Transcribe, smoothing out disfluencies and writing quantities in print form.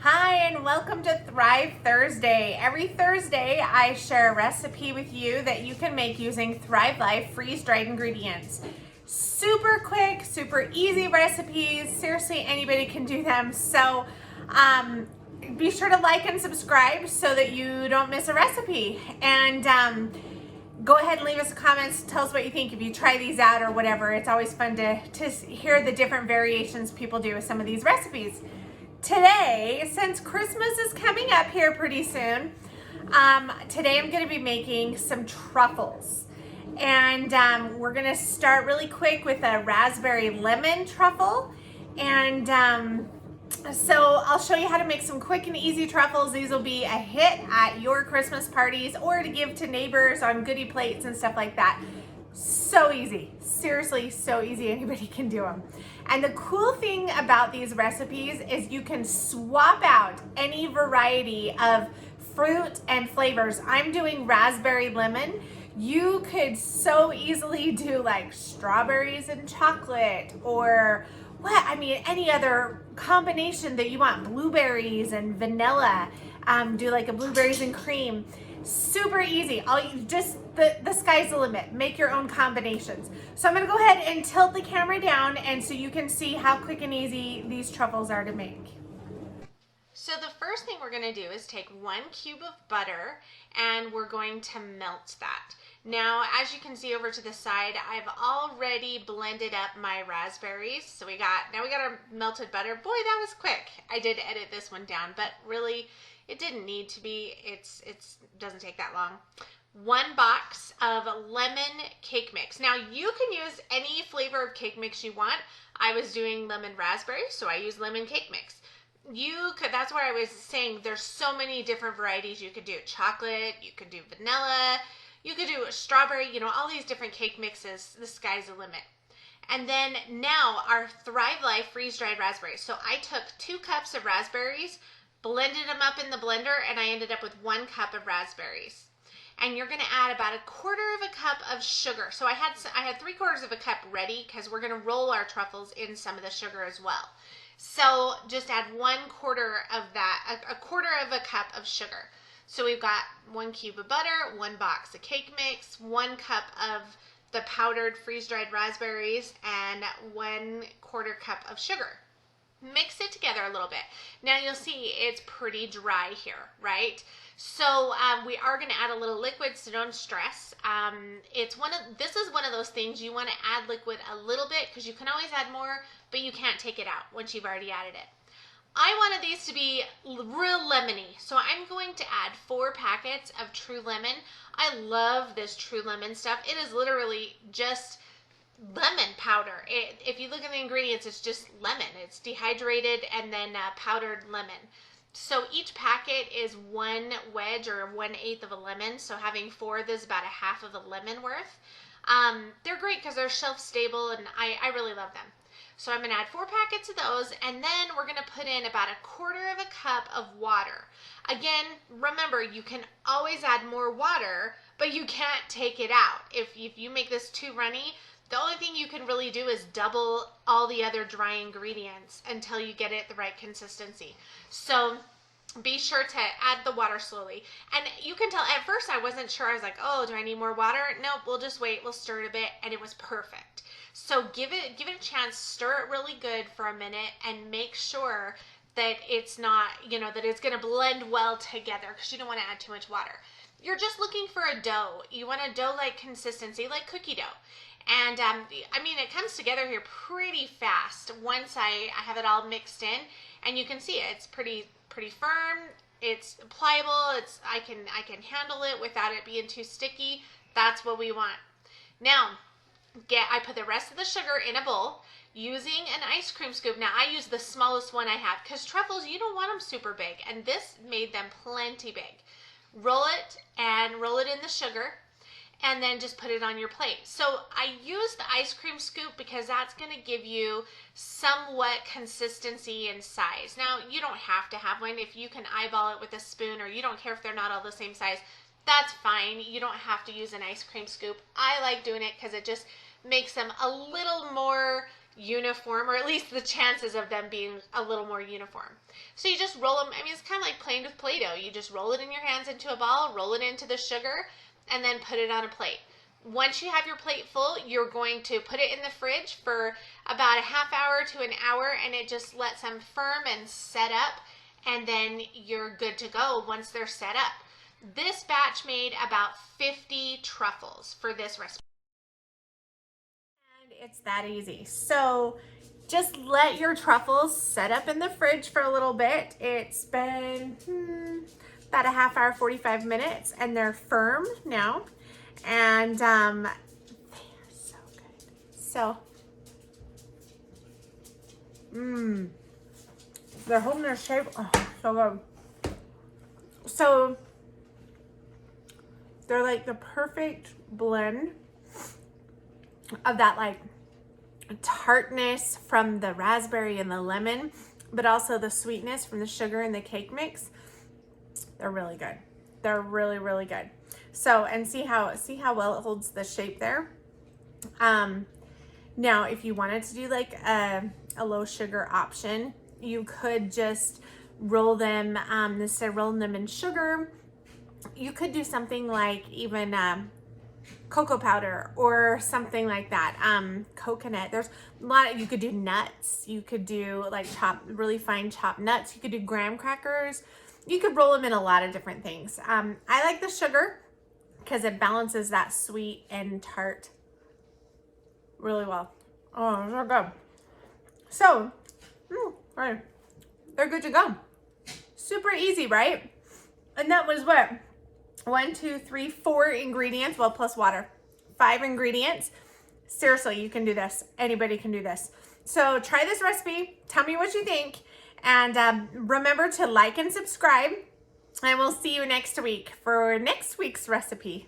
Hi, and welcome to Thrive Thursday. Every Thursday, I share a recipe with you that you can make using Thrive Life freeze-dried ingredients. Super quick, super easy recipes. Seriously, anybody can do them. So be sure to like and subscribe so that you don't miss a recipe. And go ahead and leave us comments. Tell us what you think if you try these out or whatever. It's always fun to hear the different variations people do with some of these recipes. Today, since Christmas is coming up here pretty soon, today I'm going to be making some truffles. And we're going to start really quick with a raspberry lemon truffle. And so I'll show you how to make some quick and easy truffles. These will be a hit at your Christmas parties or to give to neighbors on goodie plates and stuff like that. So easy, seriously, so easy. Anybody can do them. And the cool thing about these recipes is you can swap out any variety of fruit and flavors. I'm doing raspberry lemon. You could so easily do like strawberries and chocolate or any other combination that you want. Blueberries and vanilla. Do like a blueberries and cream. Super easy. The sky's the limit. Make your own combinations. So I'm going to go ahead and tilt the camera down and so you can see how quick and easy these truffles are to make. So the first thing we're going to do is take 1 cube of butter and we're going to melt that. Now, as you can see over to the side, I've already blended up my raspberries. So now we got our melted butter. Boy, that was quick. I did edit this one down, but really it didn't need to be. It doesn't take that long. 1 box of lemon cake mix. Now you can use any flavor of cake mix you want. I was doing lemon raspberry, so I use lemon cake mix. That's where I was saying there's so many different varieties you could do. Chocolate, you could do vanilla, you could do strawberry, all these different cake mixes. The sky's the limit. And then now our Thrive Life freeze-dried raspberries. So I took 2 cups of raspberries, blended them up in the blender, and I ended up with 1 cup of raspberries. And you're going to add about 1/4 cup of sugar. So I had 3/4 cup ready because we're going to roll our truffles in some of the sugar as well. So just add 1/4 of that, 1/4 cup of sugar. So we've got 1 cube of butter, 1 box of cake mix, 1 cup of the powdered freeze-dried raspberries, and 1/4 cup of sugar. Mix it together a little bit. Now you'll see it's pretty dry here, right? So we are going to add a little liquid, so don't stress. This is one of those things you want to add liquid a little bit because you can always add more, but you can't take it out once you've already added it. I wanted these to be real lemony, so I'm going to add 4 packets of True Lemon. I love this True Lemon stuff. It is literally just lemon powder. If you look at the ingredients, it's just lemon. It's dehydrated and then powdered lemon. So each packet is 1 wedge or 1/8 of a lemon. So having 4, this is about 1/2 of a lemon worth. They're great because they're shelf stable and I really love them. So I'm going to add 4 packets of those, and then we're going to put in about 1/4 cup of water. Again, remember, you can always add more water, but you can't take it out. If you make this too runny, the only thing you can really do is double all the other dry ingredients until you get it the right consistency. So be sure to add the water slowly. And you can tell, at first I wasn't sure. I was like, oh, do I need more water? Nope, we'll just wait. We'll stir it a bit, and it was perfect. So give it a chance, stir it really good for a minute, and make sure that it's not, that it's going to blend well together because you don't want to add too much water. You're just looking for a dough. You want a dough-like consistency, like cookie dough. And it comes together here pretty fast once I have it all mixed in, and you can see it's pretty firm. It's pliable. I can handle it without it being too sticky. That's what we want. Now, I put the rest of the sugar in a bowl using an ice cream scoop. Now I use the smallest one I have because truffles, you don't want them super big, and this made them plenty big. Roll it in the sugar, and then just put it on your plate. So I use the ice cream scoop because that's going to give you somewhat consistency and size. Now, you don't have to have one. If you can eyeball it with a spoon, or you don't care if they're not all the same size, that's fine. You don't have to use an ice cream scoop. I like doing it because it just makes them a little more uniform, or at least the chances of them being a little more uniform. So you just roll them. I mean, it's kind of like playing with Play-Doh. You just roll it in your hands into a ball, roll it into the sugar, and then put it on a plate. Once you have your plate full, you're going to put it in the fridge for about a half hour to an hour, and it just lets them firm and set up, and then you're good to go once they're set up. This batch made about 50 truffles for this recipe. And it's that easy. So just let your truffles set up in the fridge for a little bit. It's been about a half hour, 45 minutes, and they're firm now. And they are so good. So, they're holding their shape. Oh, so good. So, they're like the perfect blend of that like tartness from the raspberry and the lemon, but also the sweetness from the sugar and the cake mix. They're really good. They're really, really good. So, and see how well it holds the shape there. Now, if you wanted to do like a low sugar option, you could just roll them, instead of rolling them in sugar, you could do something like even cocoa powder or something like that. Coconut. There's a lot of, you could do nuts. You could do like really fine chopped nuts. You could do graham crackers. You could roll them in a lot of different things. I like the sugar because it balances that sweet and tart really well. Oh, they're good. So, right, they're good to go. Super easy, right? And that was what? 1, 2, 3, 4 ingredients, well, plus water. 5 ingredients. Seriously, you can do this. Anybody can do this. So try this recipe. Tell me what you think. And remember to like and subscribe. And we'll see you next week for next week's recipe.